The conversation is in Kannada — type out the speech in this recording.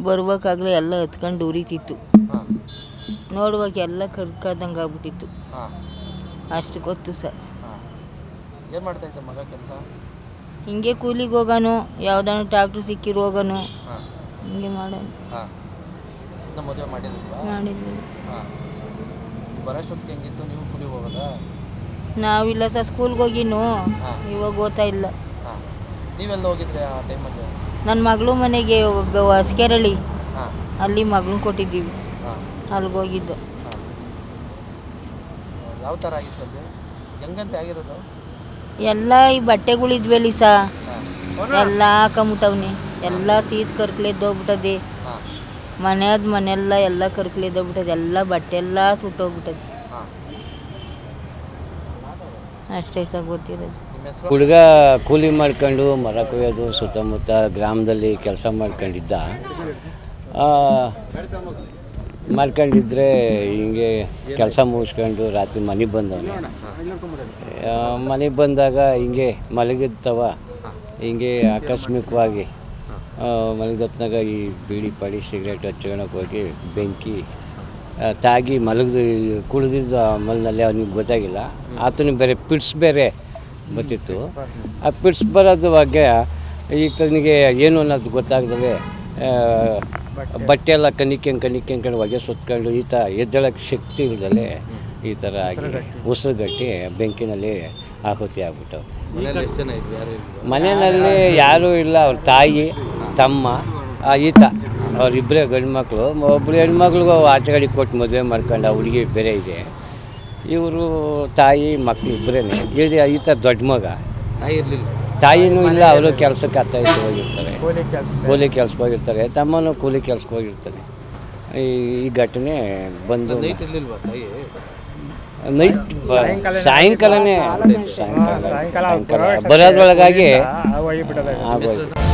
ಬರ್ಬೇಕಾಗಲೇ ಎಲ್ಲ ಹತ್ಕೊಂಡು ಉರಿತಿತ್ತು. ನೋಡುವಾಗ ಎಲ್ಲ ಕರ್ಕದಂಗೆ ಆಗ್ಬಿಟ್ಟಿತ್ತು. ಅಷ್ಟು ಗೊತ್ತು ಸರ್. ಏನು ಮಾಡ್ತಾ ಇದ್ದ ಮಗ ಕೆಲಸ? ಹಿಂಗೆ ಕೂಲಿಗೆ ಹೋಗೋನು, ಯಾವ್ದಾನು ಟ್ಯಾಕ್ಟ್ರು ಸಿಕ್ಕಿರು ಹೋಗೋನು, ಹಿಂಗೆ ಮಾಡೋನು. ಮದುವೆ ಮಾಡಿದ್ವಿ. ಬರೋಷ್ಟೊತ್ತಿಗೆ ಹೆಂಗಿತ್ತು? ನೀವು ಕೂಲಿಗೆ ಹೋಗೋದಾ? ನಾವಿಲ್ಲ ಸರ್, ಸ್ಕೂಲ್ಗೆ ಹೋಗಿನು, ಇವಾಗ ಓದ್ತಾ ಇಲ್ಲ. ನೀವೆಲ್ಲ ಹೋಗಿದ್ರೆ ಆ ಟೈಮಲ್ಲಿ? ನನ್ನ ಮಗಳು ಮನೆಗೆ ಹೊಸಕೆರಳಿ, ಅಲ್ಲಿ ಮಗಳನ್ನ ಕೊಟ್ಟಿದ್ದೀವಿ, ಅಲ್ಲಿಗೆ ಹೋಗಿದ್ದು. ಯಾವ ಥರ ಆಗಿತ್ತು ಅಲ್ಲಿ? ಹೆಂಗಂತೆ ಆಗಿರೋದು? ಎಲ್ಲ ಈ ಬಟ್ಟೆಗಳಿದ್ವಲ್ಲಿ ಸಾ ಎಲ್ಲ ಹಾಕೊಂಬಿಟ್ಟವ್ನಿ, ಎಲ್ಲ ಸೀಟ್ ಕರ್ಕಲೆದ್ದೋಗ್ಬಿಟ್ಟದೆ, ಮನೆಯೆಲ್ಲ ಎಲ್ಲ ಕರ್ಕಲೆದ್ದೋಗ್ಬಿಟ್ಟದೆ, ಎಲ್ಲ ಬಟ್ಟೆ ಎಲ್ಲ ಸುಟ್ಟೋಗ್ಬಿಟ್ಟದೆ. ಅಷ್ಟೇ ಸಹ ಗೊತ್ತಿರೋದು. ಹುಡುಗ ಕೂಲಿ ಮಾಡ್ಕೊಂಡು ಮರ ಕೊಯ್ಯೋದು ಸುತ್ತಮುತ್ತ ಗ್ರಾಮದಲ್ಲಿ ಕೆಲಸ ಮಾಡ್ಕೊಂಡಿದ್ದ. ಮಾಡ್ಕೊಂಡಿದ್ರೆ ಹಿಂಗೆ ಕೆಲಸ ಮುಗಿಸ್ಕೊಂಡು ರಾತ್ರಿ ಮನೆಗೆ ಬಂದವನು. ಮನೆಗೆ ಬಂದಾಗ ಹಿಂಗೆ ಮಲಗಿರ್ತವ, ಹಿಂಗೆ ಆಕಸ್ಮಿಕವಾಗಿ ಮಲಗಿದತ್ನಾಗ ಈ ಬೀಡಿ ಪಾಡಿ ಸಿಗರೇಟ್ ಹಚ್ಕೊಳಕ್ಕೆ ಹೋಗಿ ಬೆಂಕಿ ತಾಗಿ ಕುಡಿದಿದ್ದು ಆಮೇಲೆ ಅವನಿಗೆ ಗೊತ್ತಾಗಿಲ್ಲ. ಆತನಿಗೆ ಬೇರೆ ಪಿಟ್ಸ್ ಬೇರೆ ಬರ್ತಿತ್ತು. ಆ ಪಿಟ್ಸ್ ಬರೋದು ಬಗ್ಗೆ ಈತನಿಗೆ ಏನು ಅನ್ನೋದು ಗೊತ್ತಾಗ್ದಲೆ ಬಟ್ಟೆ ಎಲ್ಲ ಕಣ್ಣಿಕ್ಕೊಂಡು ಹೊಗೆ ಸುತ್ಕೊಂಡು ಈತ ಎದ್ದೇಳಕ್ಕೆ ಶಕ್ತಿ ಇಲ್ದಲೆ ಈ ಥರ ಆಗಿ ಉಸಿರುಗಟ್ಟಿ ಬೆಂಕಿನಲ್ಲಿ ಆಹುತಿ ಆಗ್ಬಿಟ್ಟವು. ಮನೆಯಲ್ಲಿ ಯಾರೂ ಇಲ್ಲ, ಅವ್ರ ತಾಯಿ ತಮ್ಮ ಈತ ಅವರಿಬ್ಬರೇ ಗಂಡು ಮಕ್ಕಳು. ಒಬ್ಬರು ಹೆಣ್ಮಕ್ಳಿಗೂ ಆಚೆಗಡೆ ಕೊಟ್ಟು ಮದುವೆ ಮಾಡ್ಕೊಂಡು ಆ ಹುಡುಗಿ ಬೇರೆ ಇದೆ. ಇವರು ತಾಯಿ ಮಕ್ಕಳು ಇಬ್ಬರೇ. ಈತ ದೊಡ್ಡ ಮಗ, ತಾಯಿನೂ ಇಲ್ಲ, ಅವರು ಕೆಲಸಕ್ಕೆ ಅತ್ತ ಹೋಗಿರ್ತಾರೆ, ಕೂಲಿ ಕೆಲ್ಸಕ್ಕೆ ಹೋಗಿರ್ತಾರೆ. ತಮ್ಮನೂ ಕೂಲಿ ಕೆಲ್ಸಕ್ಕೆ ಹೋಗಿರ್ತಾನೆ. ಈ ಘಟನೆ ಬಂದು ನೈಟ್ ಸಾಯಂಕಾಲ ಬರೋದ್ರೊಳಗಾಗಿ ಆಗೋಯ್ತು.